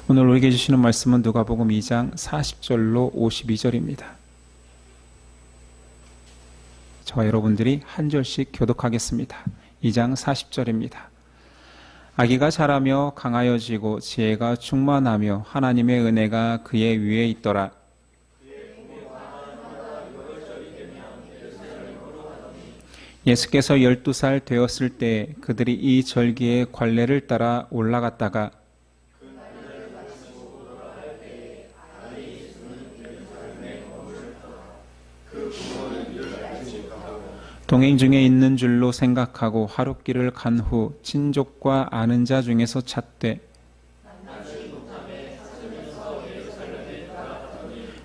오늘 우리에게 주시는 말씀은 누가복음 2장 40절로 52절입니다. 저와 여러분들이 한 절씩 교독하겠습니다. 2장 40절입니다. 아기가 자라며 강하여지고 지혜가 충만하며 하나님의 은혜가 그의 위에 있더라. 예수께서 12살 되었을 때 그들이 이 절기의 관례를 따라 올라갔다가 동행 중에 있는 줄로 생각하고 하룻길을 간 후 친족과 아는 자 중에서 찾되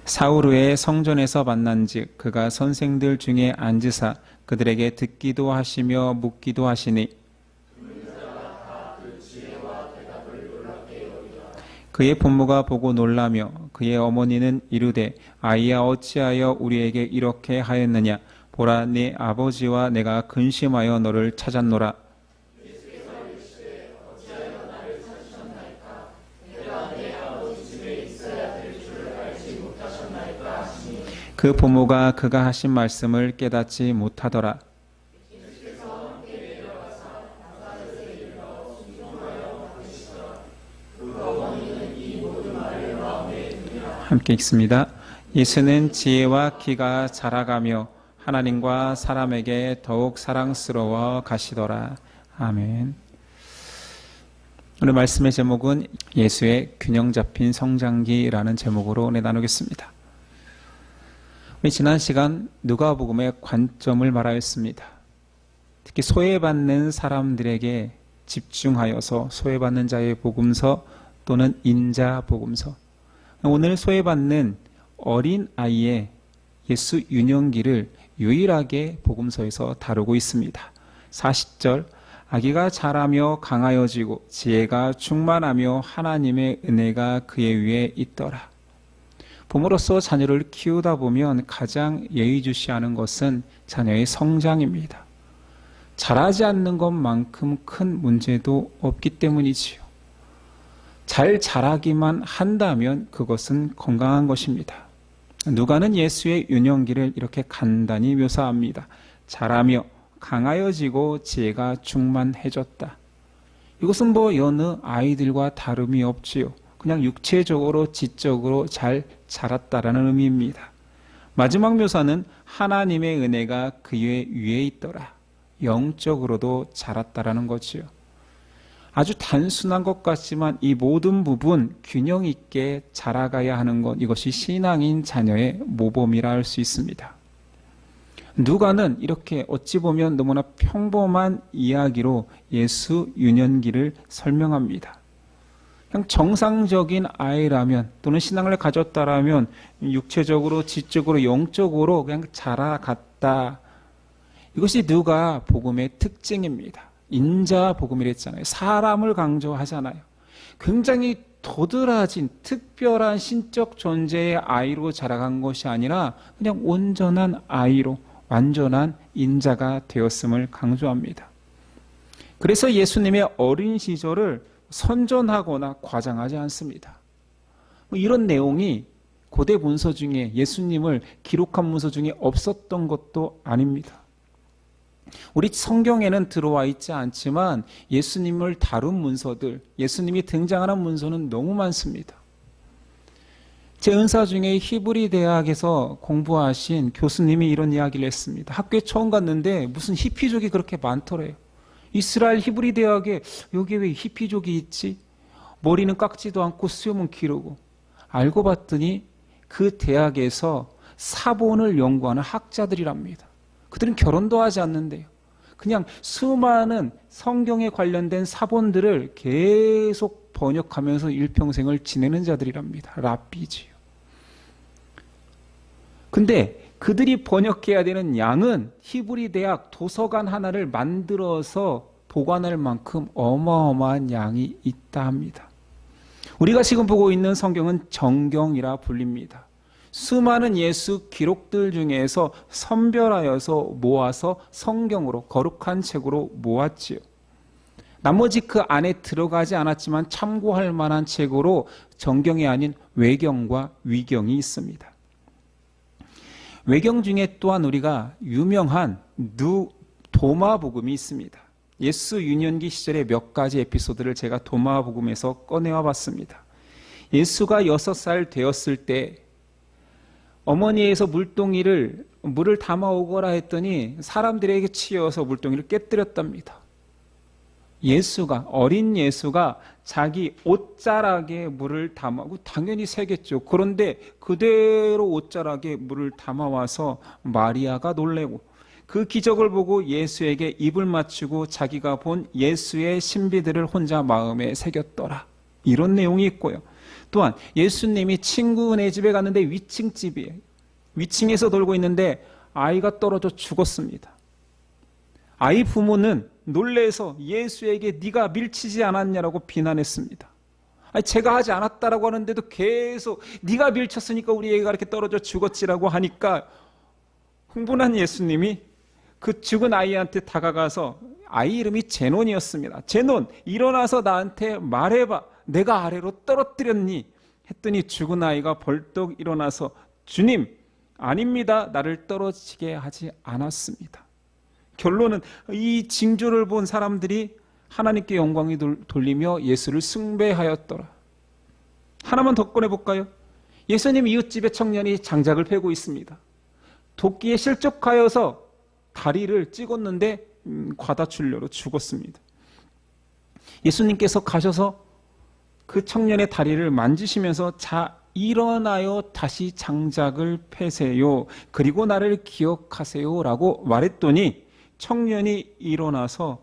사흘 후에 성전에서 만난즉 그가 선생들 중에 앉으사 그들에게 듣기도 하시며 묻기도 하시니 그의 부모가 보고 놀라며 그의 어머니는 이르되 아이야 어찌하여 우리에게 이렇게 하였느냐 보라 네 아버지와 내가 근심하여 너를 찾았노라. 그 부모가 그가 하신 말씀을 깨닫지 못하더라. 함께 읽습니다. 예수는 지혜와 키가 자라가며 하나님과 사람에게 더욱 사랑스러워 가시더라. 아멘. 오늘 말씀의 제목은 예수의 균형 잡힌 성장기라는 제목으로 나누겠습니다. 우리 지난 시간 누가복음의 관점을 말하였습니다. 특히 소외받는 사람들에게 집중하여서 소외받는 자의 복음서 또는 인자 복음서. 오늘 소외받는 어린 아이의 예수 유년기를 유일하게 복음서에서 다루고 있습니다. 40절 아기가 자라며 강하여지고 지혜가 충만하며 하나님의 은혜가 그의 위에 있더라. 부모로서 자녀를 키우다 보면 가장 예의주시하는 것은 자녀의 성장입니다. 자라지 않는 것만큼 큰 문제도 없기 때문이지요. 잘 자라기만 한다면 그것은 건강한 것입니다. 누가는 예수의 유년기를 이렇게 간단히 묘사합니다. 자라며 강하여지고 지혜가 충만해졌다. 이것은 여느 아이들과 다름이 없지요. 그냥 육체적으로 지적으로 잘 자랐다라는 의미입니다. 마지막 묘사는 하나님의 은혜가 그의 위에 있더라. 영적으로도 자랐다라는 거지요. 아주 단순한 것 같지만 이 모든 부분 균형 있게 자라가야 하는 것, 이것이 신앙인 자녀의 모범이라 할 수 있습니다. 누가는 이렇게 어찌 보면 너무나 평범한 이야기로 예수 유년기를 설명합니다. 그냥 정상적인 아이라면 또는 신앙을 가졌다라면 육체적으로, 지적으로, 영적으로 그냥 자라갔다. 이것이 누가 복음의 특징입니다. 인자 복음이랬잖아요. 사람을 강조하잖아요. 굉장히 도드라진 특별한 신적 존재의 아이로 자라간 것이 아니라 그냥 온전한 아이로 완전한 인자가 되었음을 강조합니다. 그래서 예수님의 어린 시절을 선전하거나 과장하지 않습니다. 이런 내용이 고대 문서 중에 예수님을 기록한 문서 중에 없었던 것도 아닙니다. 우리 성경에는 들어와 있지 않지만 예수님을 다룬 문서들, 예수님이 등장하는 문서는 너무 많습니다. 제 은사 중에 히브리 대학에서 공부하신 교수님이 이런 이야기를 했습니다. 학교에 처음 갔는데 무슨 히피족이 그렇게 많더래요. 이스라엘 히브리 대학에 여기 왜 히피족이 있지? 머리는 깎지도 않고 수염은 기르고. 알고 봤더니 그 대학에서 사본을 연구하는 학자들이랍니다. 그들은 결혼도 하지 않는데요. 그냥 수많은 성경에 관련된 사본들을 계속 번역하면서 일평생을 지내는 자들이랍니다. 랍비지요. 근데 그들이 번역해야 되는 양은 히브리 대학 도서관 하나를 만들어서 보관할 만큼 어마어마한 양이 있다 합니다. 우리가 지금 보고 있는 성경은 정경이라 불립니다. 수많은 예수 기록들 중에서 선별하여서 모아서 성경으로 거룩한 책으로 모았지요. 나머지 그 안에 들어가지 않았지만 참고할 만한 책으로 정경이 아닌 외경과 위경이 있습니다. 외경 중에 또한 우리가 유명한 도마복음이 있습니다. 예수 유년기 시절의 몇 가지 에피소드를 제가 도마복음에서 꺼내와 봤습니다. 예수가 6살 되었을 때 어머니에서 물을 담아오거라 했더니 사람들에게 치여서 물동이를 깨뜨렸답니다. 어린 예수가 자기 옷자락에 물을 담아고 당연히 새겠죠. 그런데 그대로 옷자락에 물을 담아와서 마리아가 놀래고 그 기적을 보고 예수에게 입을 맞추고 자기가 본 예수의 신비들을 혼자 마음에 새겼더라. 이런 내용이 있고요. 또한 예수님이 친구네 집에 갔는데 위층집이에요. 위층에서 놀고 있는데 아이가 떨어져 죽었습니다. 아이 부모는 놀래서 예수에게 네가 밀치지 않았냐라고 비난했습니다. 아니, 제가 하지 않았다라고 하는데도 계속 네가 밀쳤으니까 우리 애가 이렇게 떨어져 죽었지라고 하니까 흥분한 예수님이 그 죽은 아이한테 다가가서 아이 이름이 제논이었습니다. 제논, 일어나서 나한테 말해봐. 내가 아래로 떨어뜨렸니? 했더니 죽은 아이가 벌떡 일어나서 주님, 아닙니다. 나를 떨어지게 하지 않았습니다. 결론은 이 징조를 본 사람들이 하나님께 영광이 돌리며 예수를 숭배하였더라. 하나만 더 꺼내볼까요? 예수님 이웃집의 청년이 장작을 패고 있습니다. 도끼에 실족하여서 다리를 찍었는데 과다출혈로 죽었습니다. 예수님께서 가셔서 그 청년의 다리를 만지시면서 자, 일어나요. 다시 장작을 패세요. 그리고 나를 기억하세요. 라고 말했더니 청년이 일어나서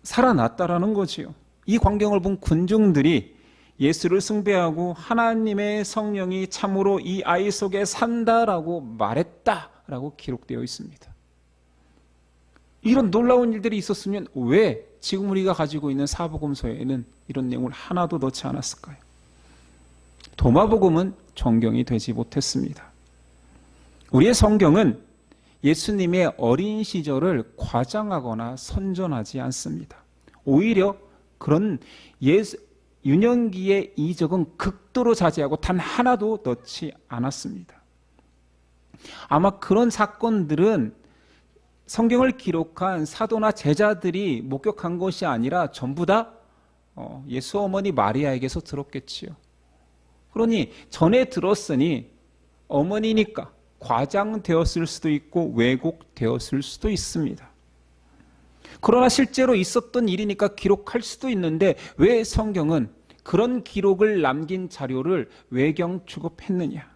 살아났다라는 거지요. 이 광경을 본 군중들이 예수를 숭배하고 하나님의 성령이 참으로 이 아이 속에 산다라고 말했다라고 기록되어 있습니다. 이런 놀라운 일들이 있었으면 왜 지금 우리가 가지고 있는 사복음서에는 이런 내용을 하나도 넣지 않았을까요? 도마복음은 정경이 되지 못했습니다. 우리의 성경은 예수님의 어린 시절을 과장하거나 선전하지 않습니다. 오히려 그런 유년기의 이적은 극도로 자제하고 단 하나도 넣지 않았습니다. 아마 그런 사건들은 성경을 기록한 사도나 제자들이 목격한 것이 아니라 전부 다 예수 어머니 마리아에게서 들었겠지요. 그러니 전에 들었으니 어머니니까 과장되었을 수도 있고 왜곡되었을 수도 있습니다. 그러나 실제로 있었던 일이니까 기록할 수도 있는데 왜 성경은 그런 기록을 남긴 자료를 외경 취급했느냐?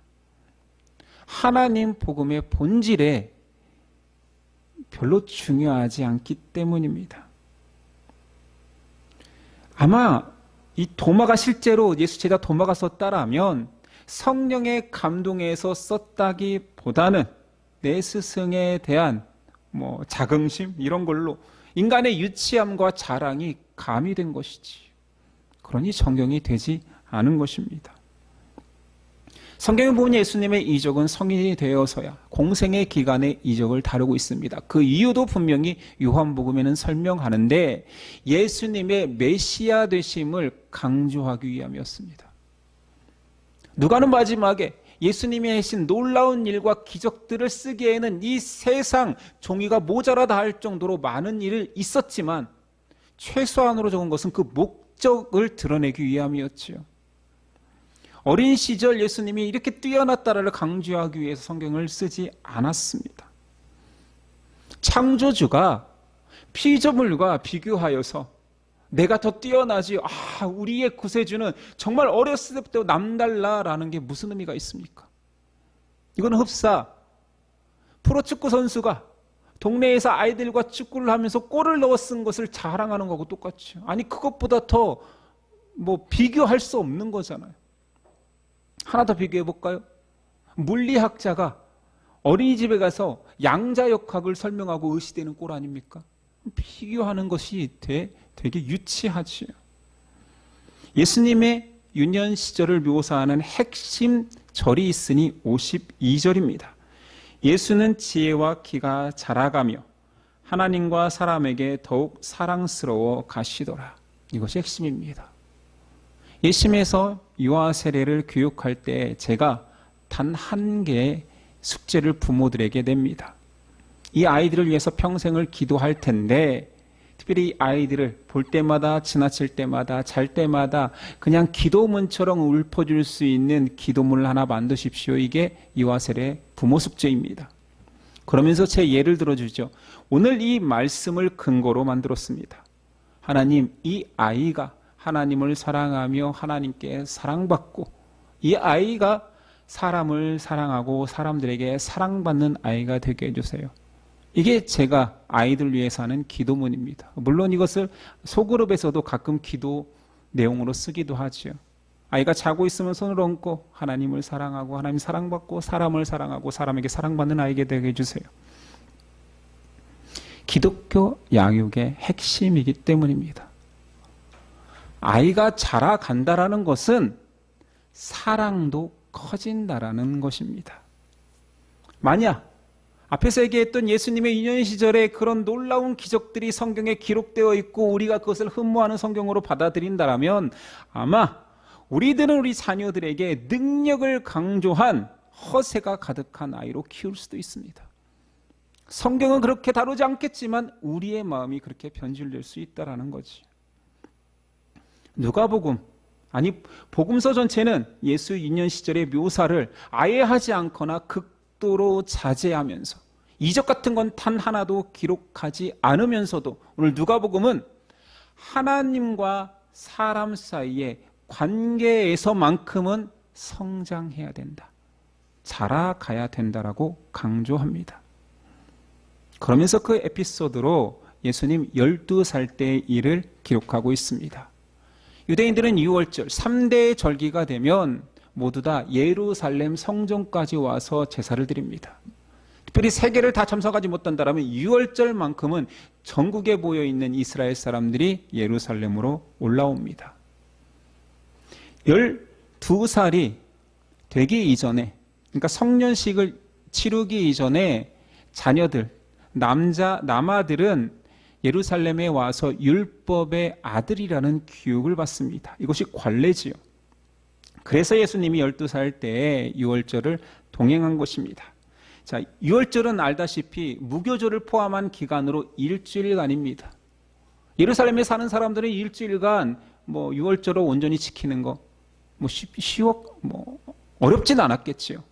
하나님 복음의 본질에 별로 중요하지 않기 때문입니다. 아마 이 도마가 실제로 예수 제자 도마가 썼다라면 성령의 감동에서 썼다기보다는 내 스승에 대한 자긍심 이런 걸로 인간의 유치함과 자랑이 가미된 것이지. 그러니 성경이 되지 않은 것입니다. 성경에 보면 예수님의 이적은 성인이 되어서야 공생의 기간에 이적을 다루고 있습니다. 그 이유도 분명히 요한복음에는 설명하는데 예수님의 메시아 되심을 강조하기 위함이었습니다. 누가는 마지막에 예수님이 하신 놀라운 일과 기적들을 쓰기에는 이 세상 종이가 모자라다 할 정도로 많은 일이 있었지만 최소한으로 적은 것은 그 목적을 드러내기 위함이었지요. 어린 시절 예수님이 이렇게 뛰어났다를 강조하기 위해서 성경을 쓰지 않았습니다. 창조주가 피조물과 비교하여서 내가 더 뛰어나지, 우리의 구세주는 정말 어렸을 때부터 남달라라는 게 무슨 의미가 있습니까? 이건 흡사 프로축구 선수가 동네에서 아이들과 축구를 하면서 골을 넣어 쓴 것을 자랑하는 거하고 똑같죠. 아니 그것보다 더 비교할 수 없는 거잖아요. 하나 더 비교해 볼까요? 물리학자가 어린이집에 가서 양자역학을 설명하고 의시되는 꼴 아닙니까? 비교하는 것이 되게 유치하지요. 예수님의 유년 시절을 묘사하는 핵심 절이 있으니 52절입니다. 예수는 지혜와 키가 자라가며 하나님과 사람에게 더욱 사랑스러워 가시더라. 이것이 핵심입니다. 예심에서 유아 세례를 교육할 때 제가 단 한 개의 숙제를 부모들에게 냅니다. 이 아이들을 위해서 평생을 기도할 텐데 특별히 아이들을 볼 때마다 지나칠 때마다 잘 때마다 그냥 기도문처럼 읊어줄 수 있는 기도문을 하나 만드십시오. 이게 유아 세례 부모 숙제입니다. 그러면서 제 예를 들어주죠. 오늘 이 말씀을 근거로 만들었습니다. 하나님, 이 아이가 하나님을 사랑하며 하나님께 사랑받고 이 아이가 사람을 사랑하고 사람들에게 사랑받는 아이가 되게 해주세요. 이게 제가 아이들 위해서 하는 기도문입니다. 물론 이것을 소그룹에서도 가끔 기도 내용으로 쓰기도 하죠. 아이가 자고 있으면 손을 얹고 하나님을 사랑하고 하나님 사랑받고 사람을 사랑하고 사람에게 사랑받는 아이게 되게 해주세요. 기독교 양육의 핵심이기 때문입니다. 아이가 자라간다라는 것은 사랑도 커진다라는 것입니다. 만약 앞에서 얘기했던 예수님의 유년 시절에 그런 놀라운 기적들이 성경에 기록되어 있고 우리가 그것을 흠모하는 성경으로 받아들인다면 아마 우리들은 우리 자녀들에게 능력을 강조한 허세가 가득한 아이로 키울 수도 있습니다. 성경은 그렇게 다루지 않겠지만 우리의 마음이 그렇게 변질될 수 있다는 거지. 누가복음, 아니 복음서 전체는 예수 유년 시절의 묘사를 아예 하지 않거나 극도로 자제하면서 이적 같은 건 단 하나도 기록하지 않으면서도 오늘 누가복음은 하나님과 사람 사이의 관계에서만큼은 성장해야 된다. 자라가야 된다라고 강조합니다. 그러면서 그 에피소드로 예수님 12살 때의 일을 기록하고 있습니다. 유대인들은 유월절 3대 절기가 되면 모두 다 예루살렘 성전까지 와서 제사를 드립니다. 특별히 세계를 다 참석하지 못한다면 유월절만큼은 전국에 모여있는 이스라엘 사람들이 예루살렘으로 올라옵니다. 12살이 되기 이전에, 그러니까 성년식을 치르기 이전에 자녀들, 남아들은 예루살렘에 와서 율법의 아들이라는 교육을 받습니다. 이것이 관례지요. 그래서 예수님이 12살 때에 유월절을 동행한 것입니다. 자, 유월절은 알다시피 무교절을 포함한 기간으로 일주일간입니다. 예루살렘에 사는 사람들은 일주일간 유월절을 온전히 지키는 거 어렵진 않았겠지요.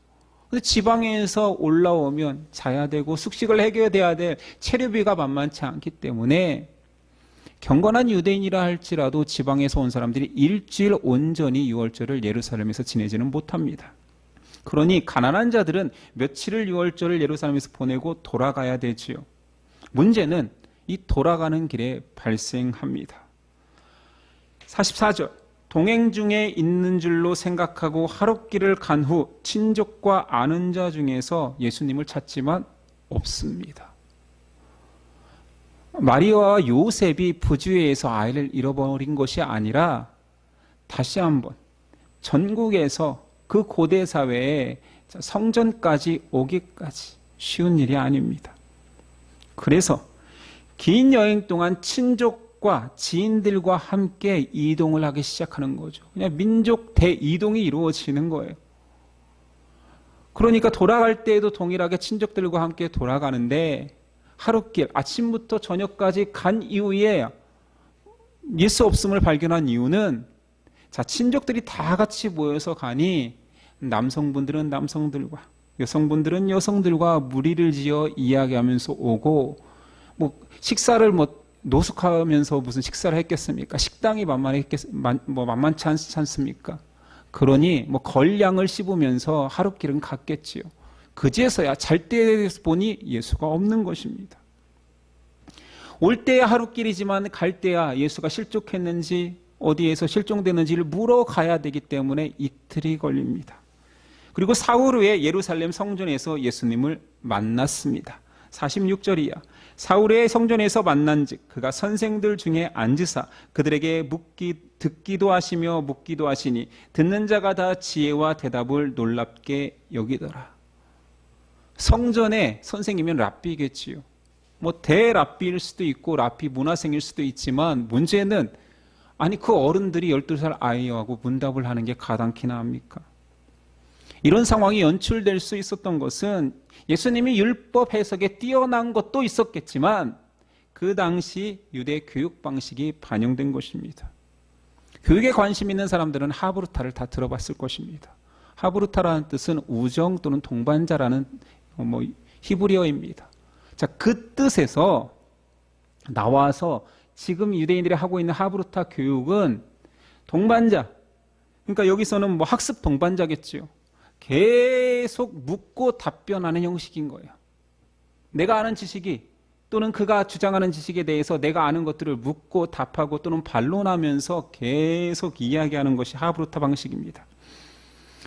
근데 지방에서 올라오면 자야 되고 숙식을 해결해야 될 체류비가 만만치 않기 때문에 경건한 유대인이라 할지라도 지방에서 온 사람들이 일주일 온전히 유월절을 예루살렘에서 지내지는 못합니다. 그러니 가난한 자들은 며칠을 유월절을 예루살렘에서 보내고 돌아가야 되지요. 문제는 이 돌아가는 길에 발생합니다. 44절 동행 중에 있는 줄로 생각하고 하룻길을 간 후 친족과 아는 자 중에서 예수님을 찾지만 없습니다. 마리아와 요셉이 부주의해서 아이를 잃어버린 것이 아니라 다시 한번 전국에서 그 고대 사회에 성전까지 오기까지 쉬운 일이 아닙니다. 그래서 긴 여행 동안 친족과 지인들과 함께 이동을 하기 시작하는 거죠. 그냥 민족 대이동이 이루어지는 거예요. 그러니까 돌아갈 때에도 동일하게 친족들과 함께 돌아가는데 하룻길 아침부터 저녁까지 간 이후에 예수 없음을 발견한 이유는 친족들이 다 같이 모여서 가니 남성분들은 남성들과 여성분들은 여성들과 무리를 지어 이야기하면서 오고 식사를 노숙하면서 무슨 식사를 했겠습니까? 식당이 만만치 않지 않습니까? 그러니 걸량을 씹으면서 하룻길은 갔겠지요. 그제서야 잘 때 보니 예수가 없는 것입니다. 올 때야 하룻길이지만 갈 때야 예수가 실족했는지 어디에서 실종되는지를 물어가야 되기 때문에 이틀이 걸립니다. 그리고 사흘 후에 예루살렘 성전에서 예수님을 만났습니다. 46절이야. 사흘에 성전에서 만난즉 그가 선생들 중에 앉으사 그들에게 듣기도 하시며 묻기도 하시니 듣는 자가 다 지혜와 대답을 놀랍게 여기더라. 성전의 선생이면 랍비겠지요. 뭐 대랍비일 수도 있고 랍비 문화생일 수도 있지만 문제는 아니 그 어른들이 12살 아이하고 문답을 하는 게 가당키나 합니까? 이런 상황이 연출될 수 있었던 것은 예수님이 율법 해석에 뛰어난 것도 있었겠지만 그 당시 유대 교육 방식이 반영된 것입니다. 교육에 관심 있는 사람들은 하브루타를 다 들어봤을 것입니다. 하브루타라는 뜻은 우정 또는 동반자라는 히브리어입니다. 자, 그 뜻에서 나와서 지금 유대인들이 하고 있는 하브루타 교육은 동반자, 그러니까 여기서는 뭐 학습 동반자겠죠. 계속 묻고 답변하는 형식인 거예요. 내가 아는 지식이 또는 그가 주장하는 지식에 대해서 내가 아는 것들을 묻고 답하고 또는 반론하면서 계속 이야기하는 것이 하브루타 방식입니다.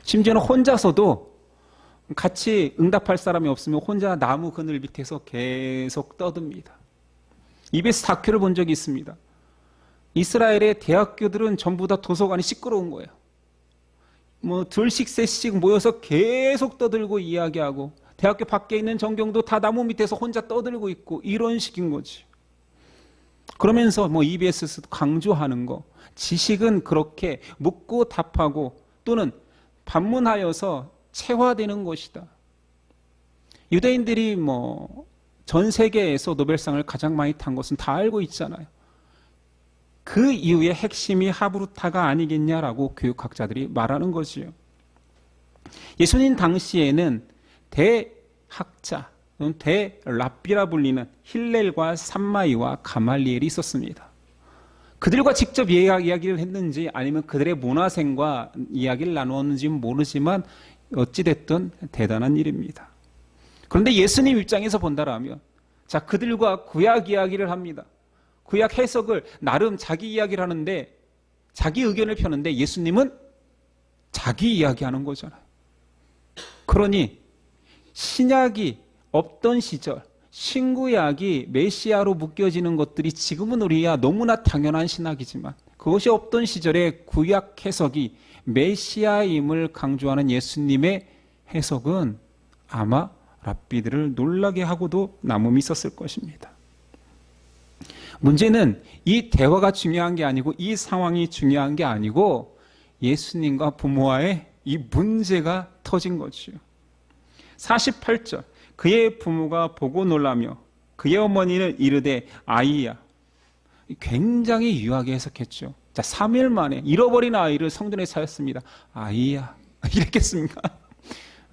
심지어는 혼자서도 같이 응답할 사람이 없으면 혼자 나무 그늘 밑에서 계속 떠듭니다. EBS 다큐를 본 적이 있습니다. 이스라엘의 대학교들은 전부 다 도서관이 시끄러운 거예요. 뭐 둘씩 셋씩 모여서 계속 떠들고 이야기하고 대학교 밖에 있는 전경도 다 나무 밑에서 혼자 떠들고 있고 이런 식인 거지. 그러면서 뭐 EBS에서도 강조하는 거, 지식은 그렇게 묻고 답하고 또는 반문하여서 체화되는 것이다. 유대인들이 뭐 전 세계에서 노벨상을 가장 많이 탄 것은 다 알고 있잖아요. 그 이유의 핵심이 하브루타가 아니겠냐라고 교육학자들이 말하는 거지요. 예수님 당시에는 대학자, 대랍비라 불리는 힐렐과 삼마이와 가말리엘이 있었습니다. 그들과 직접 이야기를 했는지 아니면 그들의 문화생과 이야기를 나누었는지는 모르지만 어찌됐든 대단한 일입니다. 그런데 예수님 입장에서 본다라면 자, 그들과 구약 이야기를 합니다. 구약 해석을 나름 자기 이야기를 하는데 자기 의견을 펴는데 예수님은 자기 이야기하는 거잖아요. 그러니 신약이 없던 시절 신구약이 메시아로 묶여지는 것들이 지금은 우리야 너무나 당연한 신학이지만 그것이 없던 시절에 구약 해석이 메시아임을 강조하는 예수님의 해석은 아마 랍비들을 놀라게 하고도 남음이 있었을 것입니다. 문제는 이 대화가 중요한 게 아니고 이 상황이 중요한 게 아니고 예수님과 부모와의 이 문제가 터진 거지요. 48절 그의 부모가 보고 놀라며 그의 어머니는 이르되 아이야. 굉장히 유하게 해석했죠. 자, 3일 만에 잃어버린 아이를 성전에 찾았습니다. 아이야. 이랬겠습니까?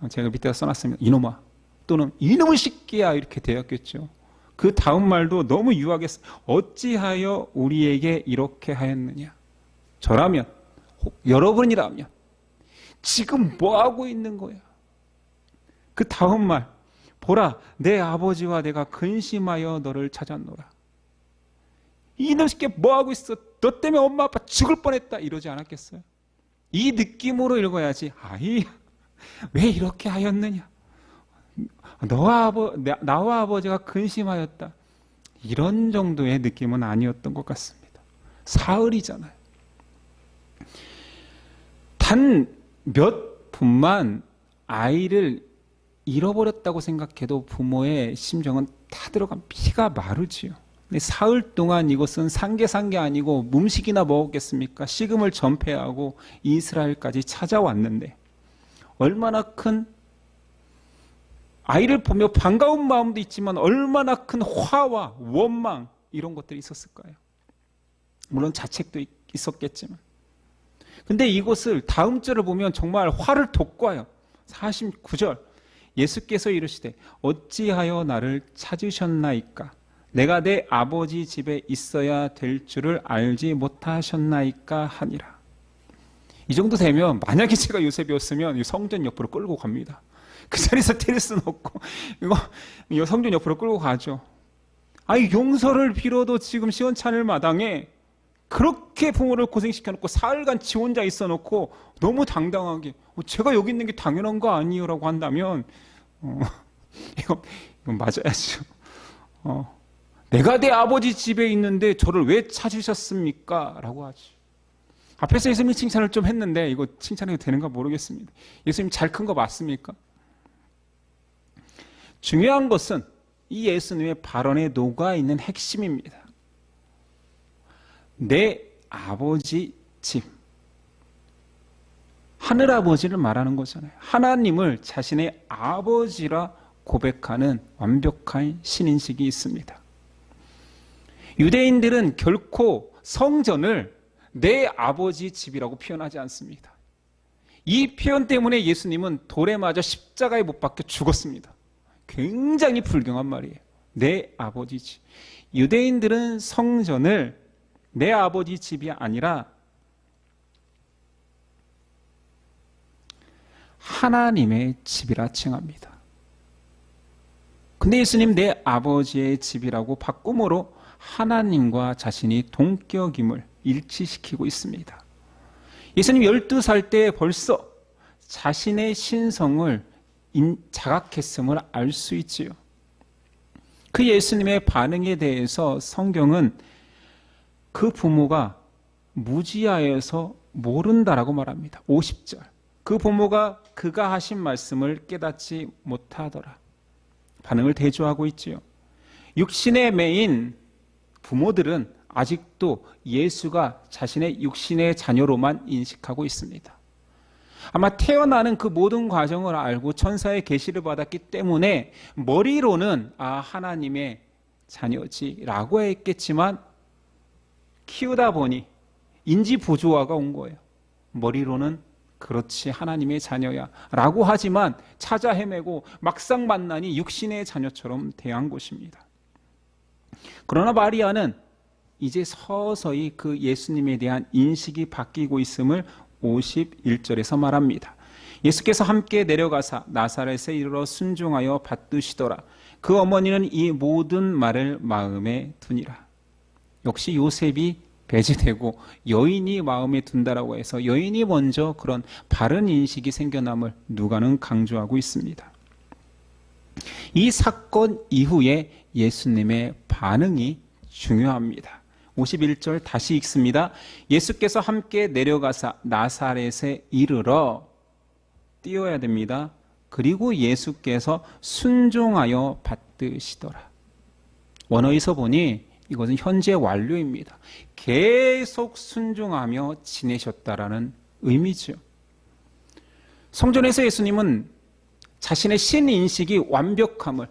제가 밑에다 써놨습니다. 이놈아 또는 이놈의 새끼야 이렇게 되었겠죠. 그 다음 말도 너무 유하게 어찌하여 우리에게 이렇게 하였느냐. 저라면 여러분이라면 지금 뭐하고 있는 거야. 그 다음 말 보라 내 아버지와 내가 근심하여 너를 찾았노라. 이놈 새끼 뭐하고 있어. 너 때문에 엄마 아빠 죽을 뻔했다 이러지 않았겠어요. 이 느낌으로 읽어야지. 아이 왜 이렇게 하였느냐. 나와 아버지가 근심하였다. 이런 정도의 느낌은 아니었던 것 같습니다. 사흘이잖아요. 단 몇 분만 아이를 잃어버렸다고 생각해도 부모의 심정은 다 들어간 피가 마르지요. 사흘 동안 이것은 산게 아니고 음식이나 먹었겠습니까? 식음을 전폐하고 이스라엘까지 찾아왔는데 얼마나 큰 아이를 보며 반가운 마음도 있지만 얼마나 큰 화와 원망 이런 것들이 있었을까요? 물론 자책도 있었겠지만 근데 이것을 다음 절을 보면 정말 화를 돋궈요. 49절 예수께서 이르시되 어찌하여 나를 찾으셨나이까? 내가 내 아버지 집에 있어야 될 줄을 알지 못하셨나이까 하니라. 이 정도 되면 만약에 제가 요셉이었으면 성전 옆으로 끌고 갑니다. 그 자리에서 때릴 수는 없고 이거 성전 옆으로 끌고 가죠. 아니 용서를 빌어도 지금 시원찮을 마당에 그렇게 부모를 고생시켜놓고 사흘간 지 혼자 있어놓고 너무 당당하게 제가 여기 있는 게 당연한 거 아니에요 라고 한다면 이건 맞아야죠. 내가 내 아버지 집에 있는데 저를 왜 찾으셨습니까? 라고 하지. 앞에서 예수님 칭찬을 좀 했는데 이거 칭찬해도 되는가 모르겠습니다. 예수님 잘 큰 거 맞습니까? 중요한 것은 이 예수님의 발언에 녹아있는 핵심입니다. 내 아버지 집. 하늘아버지를 말하는 거잖아요. 하나님을 자신의 아버지라 고백하는 완벽한 신인식이 있습니다. 유대인들은 결코 성전을 내 아버지 집이라고 표현하지 않습니다. 이 표현 때문에 예수님은 돌에 맞아 십자가에 못 박혀 죽었습니다. 굉장히 불경한 말이에요. 내 아버지 집. 유대인들은 성전을 내 아버지 집이 아니라 하나님의 집이라 칭합니다. 근데 예수님 내 아버지의 집이라고 바꿈으로 하나님과 자신이 동격임을 일치시키고 있습니다. 예수님 12살 때 벌써 자신의 신성을 자각했음을 알 수 있지요. 그 예수님의 반응에 대해서 성경은 그 부모가 무지하여서 모른다라고 말합니다. 50절. 그 부모가 그가 하신 말씀을 깨닫지 못하더라. 반응을 대조하고 있지요. 육신의 매인 부모들은 아직도 예수가 자신의 육신의 자녀로만 인식하고 있습니다. 아마 태어나는 그 모든 과정을 알고 천사의 계시를 받았기 때문에 머리로는 하나님의 자녀지라고 했겠지만 키우다 보니 인지 부조화가 온 거예요. 머리로는 그렇지 하나님의 자녀야 라고 하지만 찾아 헤매고 막상 만나니 육신의 자녀처럼 대한 것입니다. 그러나 마리아는 이제 서서히 그 예수님에 대한 인식이 바뀌고 있음을 51절에서 말합니다. 예수께서 함께 내려가사 나사렛에 이르러 순종하여 받드시더라. 그 어머니는 이 모든 말을 마음에 두니라. 역시 요셉이 배제되고 여인이 마음에 둔다라고 해서 여인이 먼저 그런 바른 인식이 생겨남을 누가는 강조하고 있습니다. 이 사건 이후에 예수님의 반응이 중요합니다. 51절 다시 읽습니다. 예수께서 함께 내려가사 나사렛에 이르러 띄워야 됩니다. 그리고 예수께서 순종하여 받드시더라. 원어에서 보니 이것은 현재 완료입니다. 계속 순종하며 지내셨다라는 의미죠. 성전에서 예수님은 자신의 신인식이 완벽함을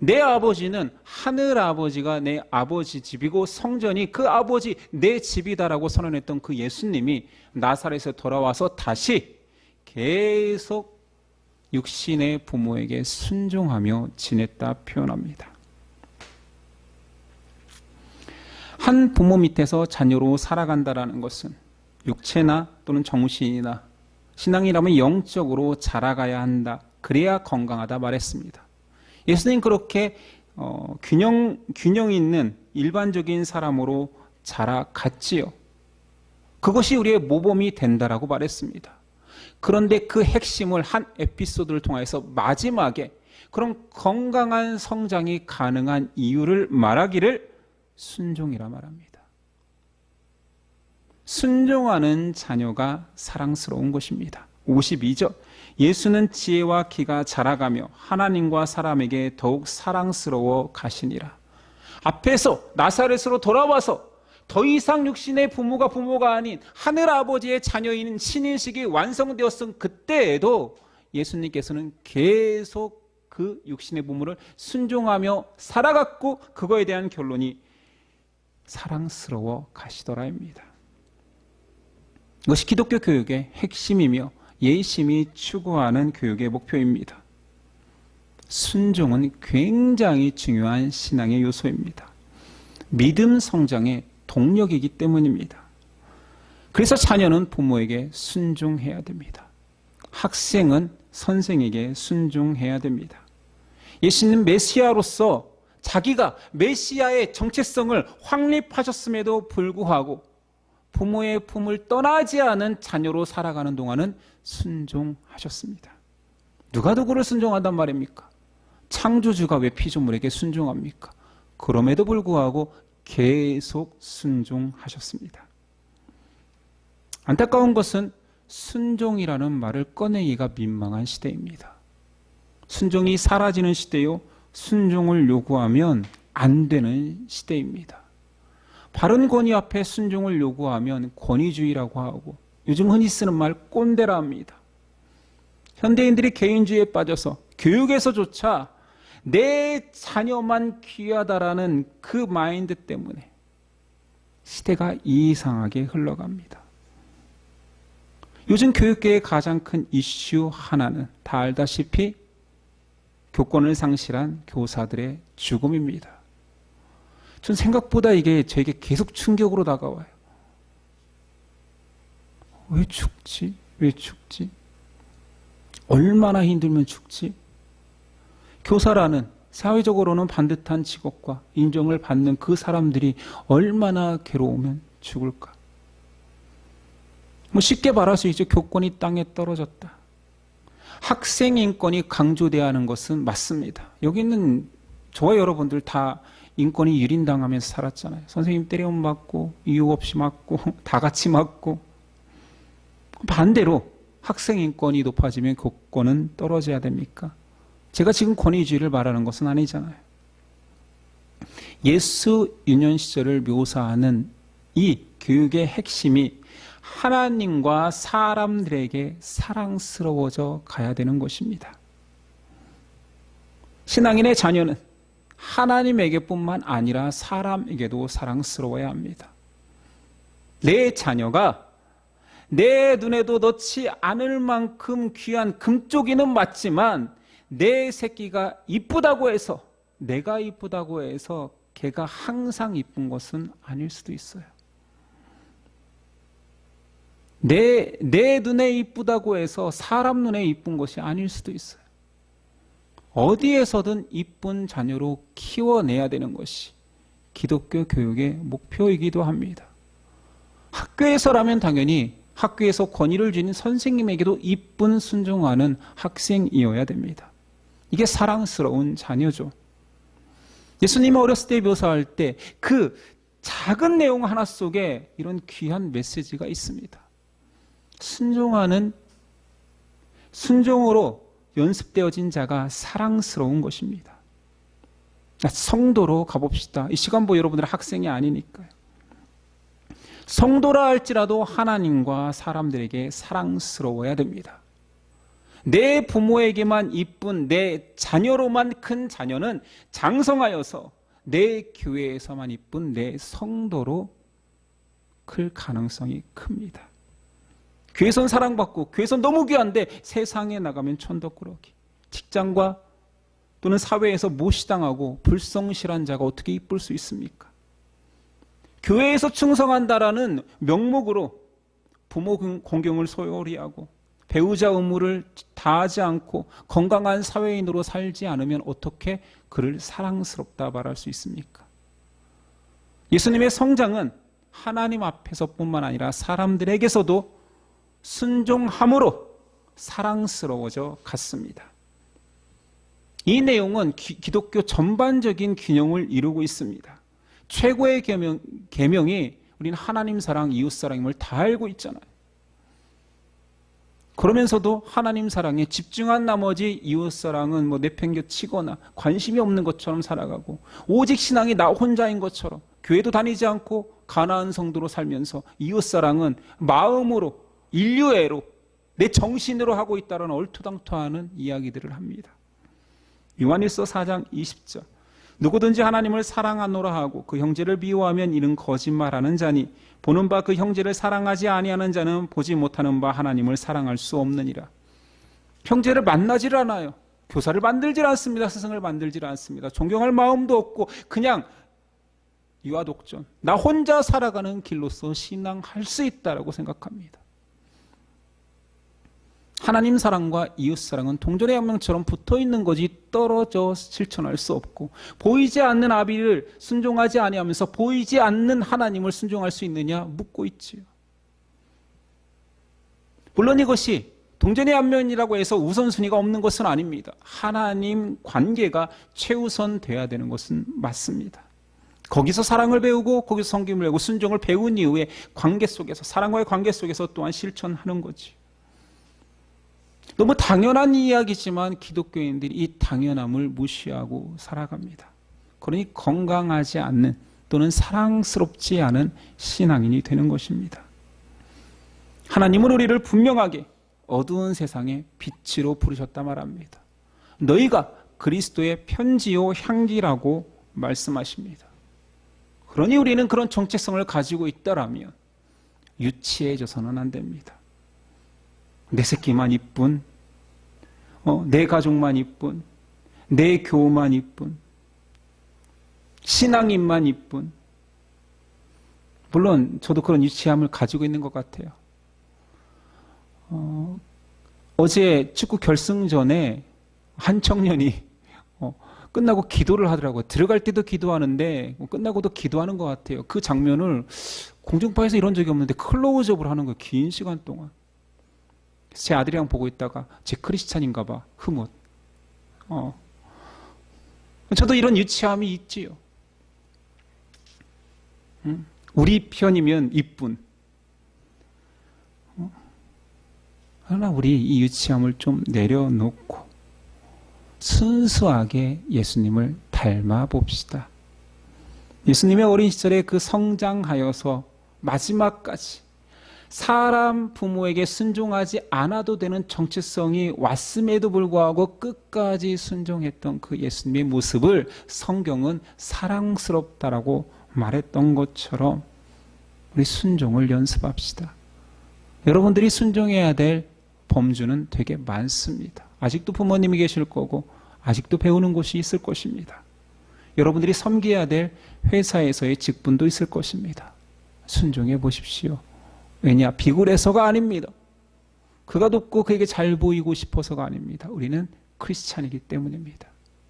내 아버지는 하늘 아버지가 내 아버지 집이고 성전이 그 아버지 내 집이다라고 선언했던 그 예수님이 나사렛에 돌아와서 다시 계속 육신의 부모에게 순종하며 지냈다 표현합니다. 한 부모 밑에서 자녀로 살아간다라는 것은 육체나 또는 정신이나 신앙이라면 영적으로 자라가야 한다. 그래야 건강하다 말했습니다. 예수님 그렇게 균형 있는 일반적인 사람으로 자라갔지요. 그것이 우리의 모범이 된다라고 말했습니다. 그런데 그 핵심을 한 에피소드를 통해서 마지막에 그런 건강한 성장이 가능한 이유를 말하기를 순종이라 말합니다. 순종하는 자녀가 사랑스러운 것입니다. 52절. 예수는 지혜와 기가 자라가며 하나님과 사람에게 더욱 사랑스러워 가시니라. 앞에서 나사렛으로 돌아와서 더 이상 육신의 부모가 아닌 하늘아버지의 자녀인 신인식이 완성되었던 그때에도 예수님께서는 계속 그 육신의 부모를 순종하며 살아갔고 그거에 대한 결론이 사랑스러워 가시더라입니다. 이것이 기독교 교육의 핵심이며 예심이 추구하는 교육의 목표입니다. 순종은 굉장히 중요한 신앙의 요소입니다. 믿음 성장의 동력이기 때문입니다. 그래서 자녀는 부모에게 순종해야 됩니다. 학생은 선생에게 순종해야 됩니다. 예수님 메시아로서 자기가 메시아의 정체성을 확립하셨음에도 불구하고 부모의 품을 떠나지 않은 자녀로 살아가는 동안은 순종하셨습니다. 누가 누구를 순종한단 말입니까? 창조주가 왜 피조물에게 순종합니까? 그럼에도 불구하고 계속 순종하셨습니다. 안타까운 것은 순종이라는 말을 꺼내기가 민망한 시대입니다. 순종이 사라지는 시대요, 순종을 요구하면 안 되는 시대입니다. 바른 권위 앞에 순종을 요구하면 권위주의라고 하고 요즘 흔히 쓰는 말 꼰대라 합니다. 현대인들이 개인주의에 빠져서 교육에서조차 내 자녀만 귀하다라는 그 마인드 때문에 시대가 이상하게 흘러갑니다. 요즘 교육계의 가장 큰 이슈 하나는 다 알다시피 교권을 상실한 교사들의 죽음입니다. 전 생각보다 이게 저에게 계속 충격으로 다가와요. 왜 죽지? 왜 죽지? 얼마나 힘들면 죽지? 교사라는 사회적으로는 반듯한 직업과 인정을 받는 그 사람들이 얼마나 괴로우면 죽을까? 쉽게 말할 수 있죠. 교권이 땅에 떨어졌다. 학생 인권이 강조돼야 하는 것은 맞습니다. 여기 있는 저와 여러분들 다 인권이 유린당하면서 살았잖아요. 선생님 때리면 맞고 이유 없이 맞고 다 같이 맞고. 반대로 학생 인권이 높아지면 교권은 떨어져야 됩니까? 제가 지금 권위주의를 말하는 것은 아니잖아요. 예수 유년 시절을 묘사하는 이 교육의 핵심이 하나님과 사람들에게 사랑스러워져 가야 되는 것입니다. 신앙인의 자녀는 하나님에게뿐만 아니라 사람에게도 사랑스러워야 합니다. 내 자녀가 내 눈에도 넣지 않을 만큼 귀한 금쪽이는 맞지만 내 새끼가 이쁘다고 해서 내가 이쁘다고 해서 걔가 항상 이쁜 것은 아닐 수도 있어요. 내 눈에 이쁘다고 해서 사람 눈에 이쁜 것이 아닐 수도 있어요. 어디에서든 이쁜 자녀로 키워내야 되는 것이 기독교 교육의 목표이기도 합니다. 학교에서라면 당연히 학교에서 권위를 지닌 선생님에게도 이쁜 순종하는 학생이어야 됩니다. 이게 사랑스러운 자녀죠. 예수님이 어렸을 때 묘사할 때 그 작은 내용 하나 속에 이런 귀한 메시지가 있습니다. 순종으로 연습되어진 자가 사랑스러운 것입니다. 성도로 가봅시다. 이 시간 여러분들은 학생이 아니니까요. 성도라 할지라도 하나님과 사람들에게 사랑스러워야 됩니다. 내 부모에게만 이쁜 내 자녀로만 큰 자녀는 장성하여서 내 교회에서만 이쁜 내 성도로 클 가능성이 큽니다. 교회선 사랑받고 교회선 너무 귀한데 세상에 나가면 천덕꾸러기, 직장과 또는 사회에서 무시당하고 불성실한 자가 어떻게 이쁠 수 있습니까? 교회에서 충성한다라는 명목으로 부모 공경을 소홀히 하고 배우자 의무를 다하지 않고 건강한 사회인으로 살지 않으면 어떻게 그를 사랑스럽다 말할 수 있습니까? 예수님의 성장은 하나님 앞에서뿐만 아니라 사람들에게서도 순종함으로 사랑스러워져 갔습니다. 이 내용은 기독교 전반적인 균형을 이루고 있습니다. 최고의 계명이 우리는 하나님 사랑, 이웃 사랑임을 다 알고 있잖아요. 그러면서도 하나님 사랑에 집중한 나머지 이웃 사랑은 내팽겨치거나 관심이 없는 것처럼 살아가고 오직 신앙이 나 혼자인 것처럼 교회도 다니지 않고 가나안 성도로 살면서 이웃 사랑은 마음으로 인류애로 내 정신으로 하고 있다는 얼토당토하는 이야기들을 합니다. 요한일서 4장 20절 누구든지 하나님을 사랑하노라 하고 그 형제를 미워하면 이는 거짓말하는 자니 보는 바 그 형제를 사랑하지 아니하는 자는 보지 못하는 바 하나님을 사랑할 수 없느니라. 형제를 만나질 않아요. 교사를 만들질 않습니다. 스승을 만들질 않습니다. 존경할 마음도 없고 그냥 유아독존, 나 혼자 살아가는 길로서 신앙할 수 있다라고 생각합니다. 하나님 사랑과 이웃 사랑은 동전의 양면처럼 붙어있는 거지 떨어져 실천할 수 없고 보이지 않는 아비를 순종하지 아니하면서 보이지 않는 하나님을 순종할 수 있느냐 묻고 있지요. 물론 이것이 동전의 양면이라고 해서 우선순위가 없는 것은 아닙니다. 하나님 관계가 최우선 돼야 되는 것은 맞습니다. 거기서 사랑을 배우고 거기서 섬김을 배우고 순종을 배운 이후에 관계 속에서 사랑과의 관계 속에서 또한 실천하는 거지. 너무 당연한 이야기지만 기독교인들이 이 당연함을 무시하고 살아갑니다. 그러니 건강하지 않는 또는 사랑스럽지 않은 신앙인이 되는 것입니다. 하나님은 우리를 분명하게 어두운 세상의 빛으로 부르셨다 말합니다. 너희가 그리스도의 편지요 향기라고 말씀하십니다. 그러니 우리는 그런 정체성을 가지고 있다라면 유치해져서는 안 됩니다. 내 새끼만 이쁜, 내 가족만 이쁜, 내 교우만 이쁜, 신앙인만 이쁜. 물론 저도 그런 유치함을 가지고 있는 것 같아요. 어제 축구 결승전에 한 청년이 끝나고 기도를 하더라고요. 들어갈 때도 기도하는데 끝나고도 기도하는 것 같아요. 그 장면을 공중파에서 이런 적이 없는데 클로즈업을 하는 거예요. 긴 시간 동안. 제 아들이랑 보고 있다가 제 크리스찬인가 봐. 흐뭇. 저도 이런 유치함이 있지요. 우리 편이면 이쁜. 그러나 우리 이 유치함을 좀 내려놓고 순수하게 예수님을 닮아 봅시다. 예수님의 어린 시절에 그 성장하여서 마지막까지 사람 부모에게 순종하지 않아도 되는 정체성이 왔음에도 불구하고 끝까지 순종했던 그 예수님의 모습을 성경은 사랑스럽다라고 말했던 것처럼 우리 순종을 연습합시다. 여러분들이 순종해야 될 범주는 되게 많습니다. 아직도 부모님이 계실 거고 아직도 배우는 곳이 있을 것입니다. 여러분들이 섬겨야 될 회사에서의 직분도 있을 것입니다. 순종해 보십시오. 왜냐? 비굴해서가 아닙니다. 그가 높고 그에게 잘 보이고 싶어서가 아닙니다. 우리는 크리스찬이기 때문입니다.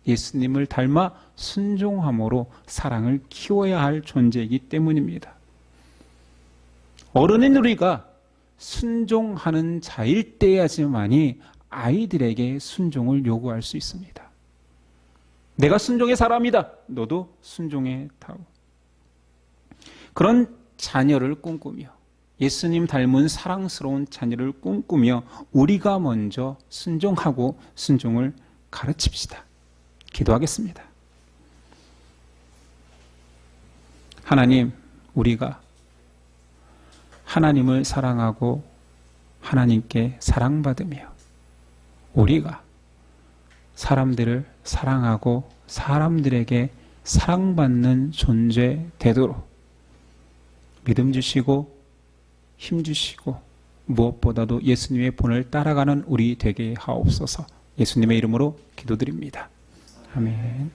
예수님을 닮아 순종함으로 사랑을 키워야 할 존재이기 때문입니다. 어른인 우리가 순종하는 자일 때야지만이 아이들에게 순종을 요구할 수 있습니다. 내가 순종의 사람이다. 너도 순종해 다오. 그런 자녀를 꿈꾸며 예수님 닮은 사랑스러운 자녀를 꿈꾸며 우리가 먼저 순종하고 순종을 가르칩시다. 기도하겠습니다. 하나님, 우리가 하나님을 사랑하고 하나님께 사랑받으며 우리가 사람들을 사랑하고 사람들에게 사랑받는 존재 되도록 믿음 주시고 힘 주시고 무엇보다도 예수님의 본을 따라가는 우리 되게 하옵소서. 예수님의 이름으로 기도드립니다. 아멘.